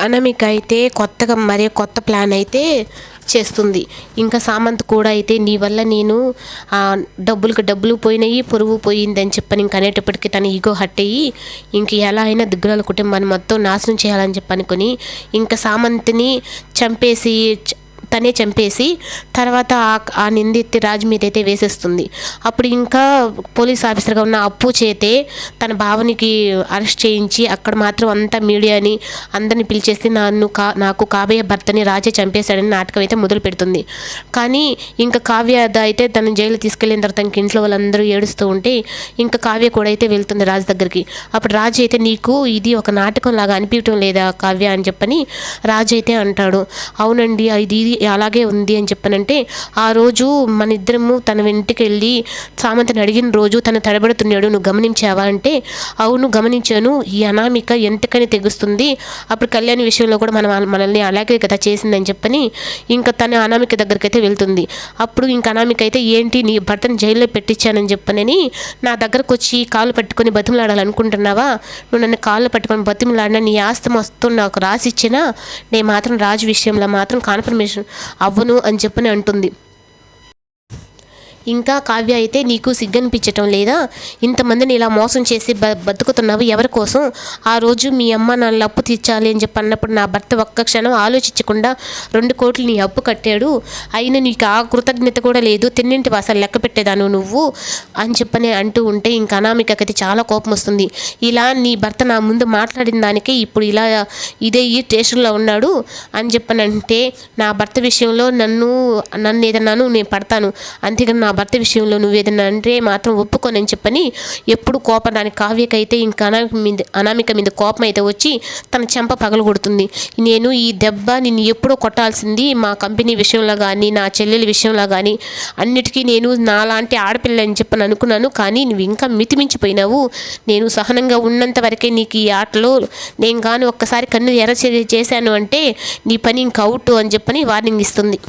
అనామిక అయితే కొత్తగా మరీ కొత్త ప్లాన్ అయితే చేస్తుంది. ఇంకా సామంత్ కూడా అయితే నీ వల్ల నేను డబ్బులు పోయినాయి, పొరుగు పోయిందని చెప్పని ఇంక అనేటప్పటికీ తన ఈగో హట్ అయ్యి ఇంక ఎలా అయినా దిగ్గురాల కుటుంబాన్ని మొత్తం నాశనం చేయాలని చెప్పనుకొని ఇంకా సామంత్ని తనే చంపేసి తర్వాత ఆ నిందితి రాజు మీద అయితే వేసేస్తుంది. అప్పుడు ఇంకా పోలీస్ ఆఫీసర్గా ఉన్న అప్పు చేతే తన భావనికి అరెస్ట్ చేయించి అక్కడ మాత్రం అంతా మీడియాని అందరిని పిలిచేసి నాకు కాబోయే భర్తని రాజే చంపేశాడని నాటకం అయితే మొదలు పెడుతుంది. కానీ ఇంకా కావ్య అయితే తన జైలు తీసుకెళ్ళిన తర్వాత ఇంక ఇంట్లో వాళ్ళందరూ ఏడుస్తూ ఉంటే ఇంకా కావ్య కూడా అయితే వెళ్తుంది రాజు దగ్గరికి. అప్పుడు రాజు అయితే నీకు ఇది ఒక నాటకం లాగా అనిపించడం లేదా కావ్య అని చెప్పని రాజు అయితే అంటాడు. అవునండి ఇది అలాగే ఉంది అని చెప్పనంటే ఆ రోజు మన ఇద్దరము తన ఇంటికి వెళ్ళి సామంతని అడిగిన రోజు తను తడబడుతున్నాడు, నువ్వు గమనించావా అంటే అవును గమనించాను, ఈ అనామిక ఎంతకని తెగుస్తుంది, అప్పుడు కళ్యాణి విషయంలో కూడా మనల్ని అలాగే కదా చేసిందని చెప్పని ఇంకా తన అనామిక దగ్గరికి అయితే వెళ్తుంది. అప్పుడు ఇంకా అనామిక అయితే ఏంటి నీ భర్తను జైల్లో పెట్టించానని చెప్పనని నా దగ్గరకు వచ్చి కాళ్ళు పట్టుకొని బతిమలాడాలనుకుంటున్నావా, నువ్వు నన్ను కాళ్ళు పట్టుకొని బతిమలాడినా నీ ఆస్తి మొత్తం నాకు రాసిచ్చినా నేను మాత్రం రాజు విషయంలో మాత్రం కాన్ఫర్మేషన్ అవ్వను అని చెప్పని అంటుంది. ఇంకా కావ్య అయితే నీకు సిగ్గనిపించటం లేదా, ఇంతమందిని ఇలా మోసం చేసి బతుకుతున్నావు ఎవరి కోసం, ఆ రోజు మీ అమ్మ నా అప్పు తీర్చాలి అని చెప్పి అన్నప్పుడు నా భర్త ఒక్క క్షణం ఆలోచించకుండా 2 కోట్లు నీ అప్పు కట్టాడు, అయినా నీకు ఆ కృతజ్ఞత కూడా లేదు, తిన్నింటి వాసాలు లెక్క పెట్టేదాను నువ్వు అని చెప్పని అంటూ ఉంటే ఇంకా అనామికకైతే చాలా కోపం వస్తుంది. ఇలా నీ భర్త నా ముందు మాట్లాడిన దానికి ఇప్పుడు ఇలా ఇదే ఈ స్టేషన్లో ఉన్నాడు అని చెప్పనంటే నా భర్త విషయంలో నన్ను ఏదన్నాను నేను పడతాను, అంతేగాని నా భర్త విషయంలో నువ్వు ఏదన్నా అంటే మాత్రం ఒప్పుకోనని చెప్పని ఎప్పుడు కోపడానికి కావ్యకైతే ఇంకా అనామిక మీద కోపం అయితే వచ్చి తన చెంప పగలగొడుతుంది. నేను ఈ దెబ్బ నిన్ను ఎప్పుడో కొట్టాల్సింది మా కంపెనీ విషయంలో కానీ నా చెల్లెల విషయంలో కానీ అన్నిటికీ నేను నాలాంటి ఆడపిల్ల అని చెప్పని అనుకున్నాను, కానీ నువ్వు ఇంకా మితిమించిపోయినావు, నేను సహనంగా ఉన్నంత వరకే నీకు ఈ ఆటలో నేను కానీ ఒక్కసారి కన్ను ఎర్ర చేశాను అంటే నీ పని ఇంక అవుట్ అని చెప్పని వార్నింగ్ ఇస్తుంది.